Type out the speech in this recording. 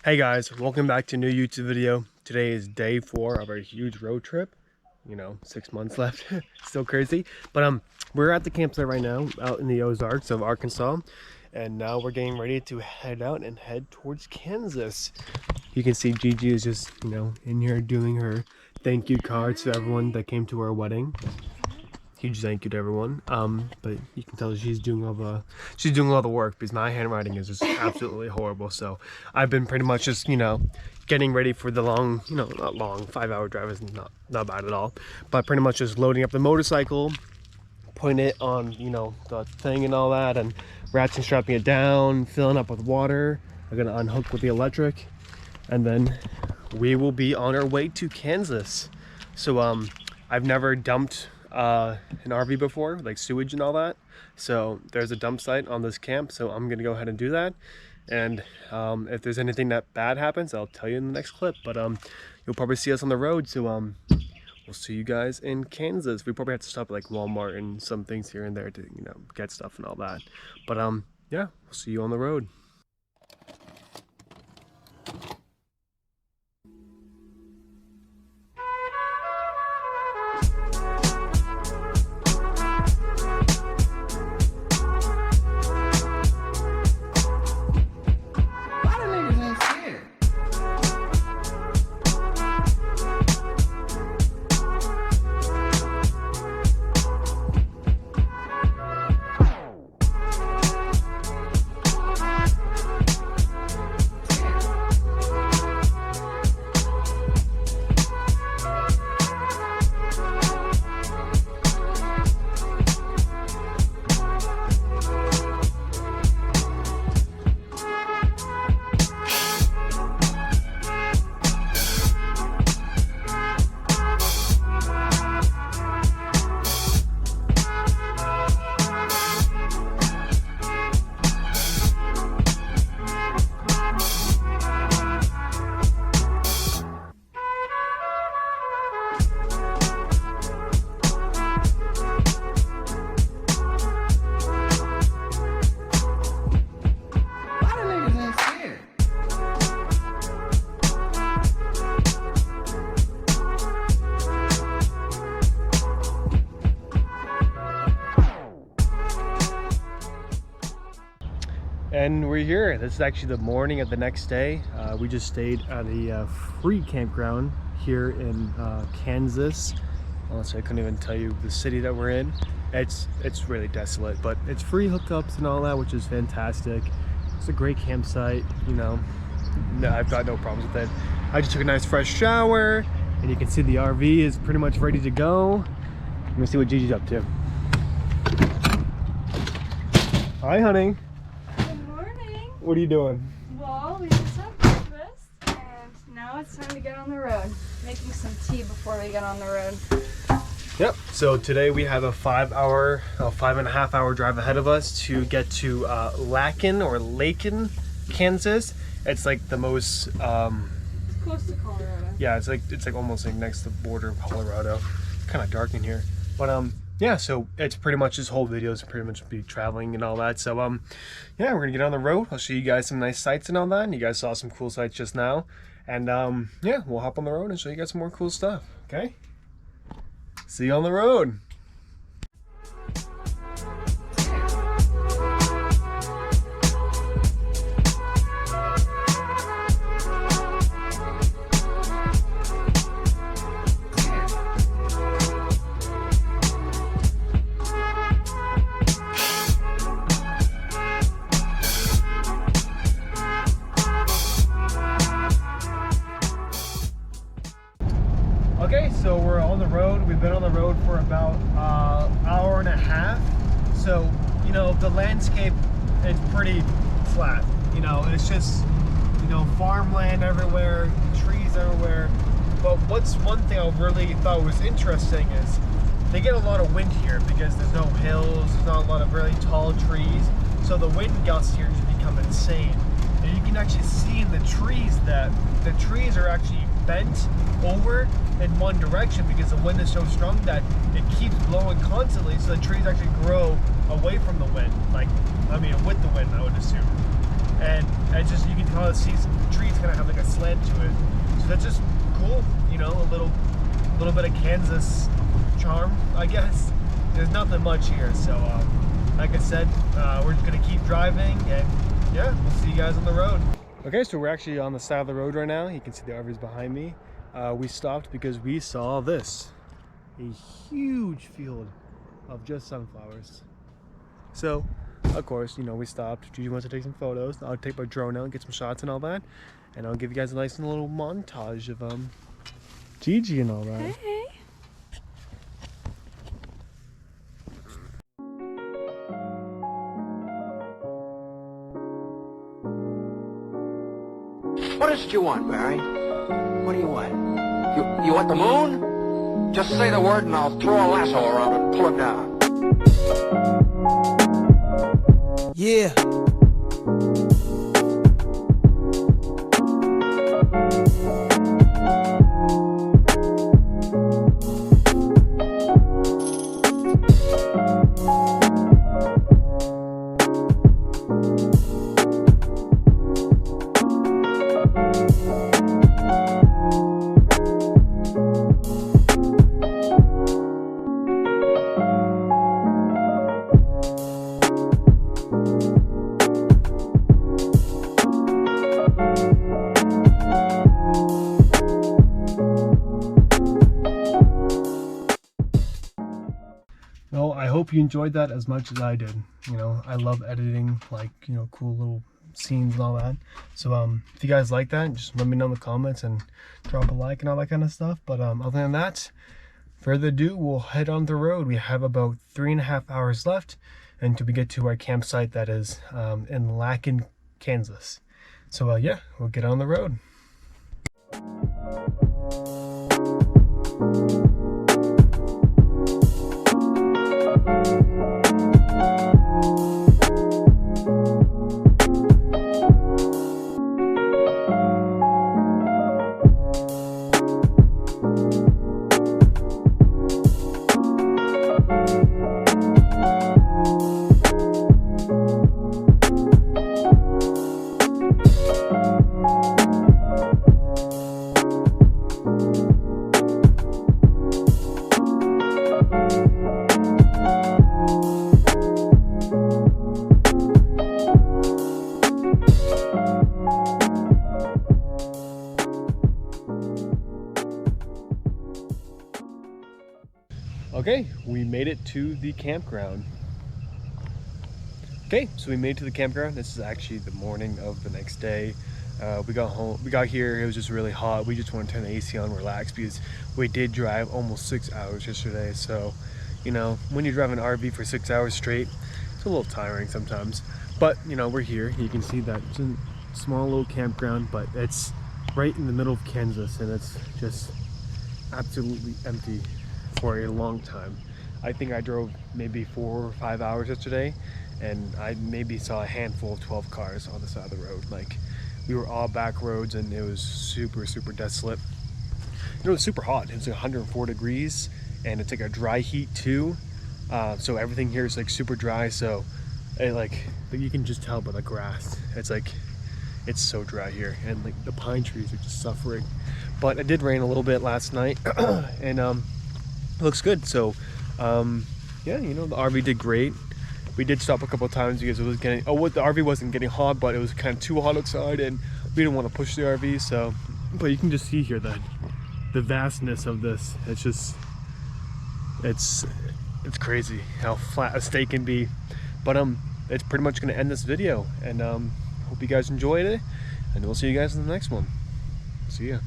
Hey guys, welcome back to a new YouTube video. Today is day 4 of our huge road trip. You know, 6 months left. Still crazy. But we're at the campsite right now out in the Ozarks of Arkansas. And now we're getting ready to head out and head towards Kansas. You can see Gigi is just, you know, in here doing her thank you cards to everyone that came to our wedding. Huge thank you to everyone. But you can tell she's doing all the work because my handwriting is just absolutely horrible. So I've been pretty much just, you know, getting ready for the long, you know, not long, 5-hour drive is not bad at all. But pretty much just loading up the motorcycle, putting it on, you know, the thing and all that, and ratchet strapping it down, filling up with water. I'm gonna unhook with the electric, and then we will be on our way to Kansas. So I've never dumped an RV before, like sewage and all that, so there's a dump site on this camp, so I'm gonna go ahead and do that. And if there's anything that bad happens, I'll tell you in the next clip. But you'll probably see us on the road, so we'll see you guys in Kansas. We probably have to stop at like Walmart and some things here and there to, you know, get stuff and all that. But yeah, we'll see you on the road. And we're here. This is actually the morning of the next day. We just stayed at a free campground here in Kansas. Honestly, I couldn't even tell you the city that we're in. It's really desolate, but it's free hookups and all that, which is fantastic. It's a great campsite, you know. No, I've got no problems with it. I just took a nice fresh shower, and you can see the RV is pretty much ready to go. Let me see what Gigi's up to. Hi, honey. What are you doing? Well, we just had breakfast, and now it's time to get on the road. Making some tea before we get on the road. Yep, so today we have a 5.5 hour drive ahead of us to get to Lakin, Kansas. It's like the most It's close to Colorado. Yeah, it's like almost like next to the border of Colorado. Kind of dark in here, but yeah, so it's pretty much this whole video is pretty much be traveling and all that. So yeah, we're gonna get on the road. I'll show you guys some nice sights and all that, and you guys saw some cool sights just now. And yeah, we'll hop on the road and show you guys some more cool stuff. Okay, see you on the road. Okay, so we're on the road. We've been on the road for about an hour and a half. So, you know, the landscape is pretty flat. You know, it's just, you know, farmland everywhere, trees everywhere. But what's one thing I really thought was interesting is they get a lot of wind here because there's no hills, there's not a lot of really tall trees. So the wind gusts here just become insane. And you can actually see in the trees that the trees are actually bent over in one direction because the wind is so strong that it keeps blowing constantly, so the trees actually grow away from the wind, like, I mean, with the wind, I would assume. And it's just, you can kind of see some trees kind of slant to it. So that's just cool, you know, a little bit of Kansas charm, I guess. There's nothing much here, so like I said, we're just gonna keep driving, and yeah, we'll see you guys on the road. Okay, so we're actually on the side of the road right now. You can see the RVs behind me. We stopped because we saw this, a huge field of just sunflowers. So, of course, you know, we stopped. Gigi wants to take some photos. I'll take my drone out and get some shots and all that, and I'll give you guys a nice little montage of Gigi and all that. Hey. What is it you want, Barry? What do you want? You want the moon? Just say the word and I'll throw a lasso around it and pull him down. Yeah. Well, I hope you enjoyed that as much as I did. You know, I love editing, like, you know, cool little scenes and all that. So if you guys like that, just let me know in the comments and drop a like and all that kind of stuff. But other than that, further ado, we'll head on the road. We have about 3.5 hours left until we get to our campsite that is in Lakin, Kansas. So yeah, we'll get on the road. Okay, we made it to the campground. Okay, so we made it to the campground. This is actually the morning of the next day. We got here, it was just really hot. We just wanted to turn the AC on, relax, because we did drive almost 6 hours yesterday. So, you know, when you drive an RV for 6 hours straight, it's a little tiring sometimes. But, you know, we're here. You can see that it's a small little campground, but it's right in the middle of Kansas, and it's just absolutely empty for a long time. I think I drove maybe 4 or 5 hours yesterday, and I maybe saw a handful of 12 cars on the side of the road. Like, we were all back roads, and it was super desolate. It was super hot. It was like 104 degrees, and it's like a dry heat too. So everything here is like super dry. So it, like you can just tell by the grass. It's like, it's so dry here, and like the pine trees are just suffering. But it did rain a little bit last night, and it looks good. So yeah, you know, the RV did great. We did stop a couple of times because it was getting, the RV wasn't getting hot, but it was kind of too hot outside, and we didn't want to push the RV. So, but you can just see here that the vastness of this. It's just, it's crazy how flat a state can be. But it's pretty much going to end this video, and hope you guys enjoyed it, and we'll see you guys in the next one. See ya.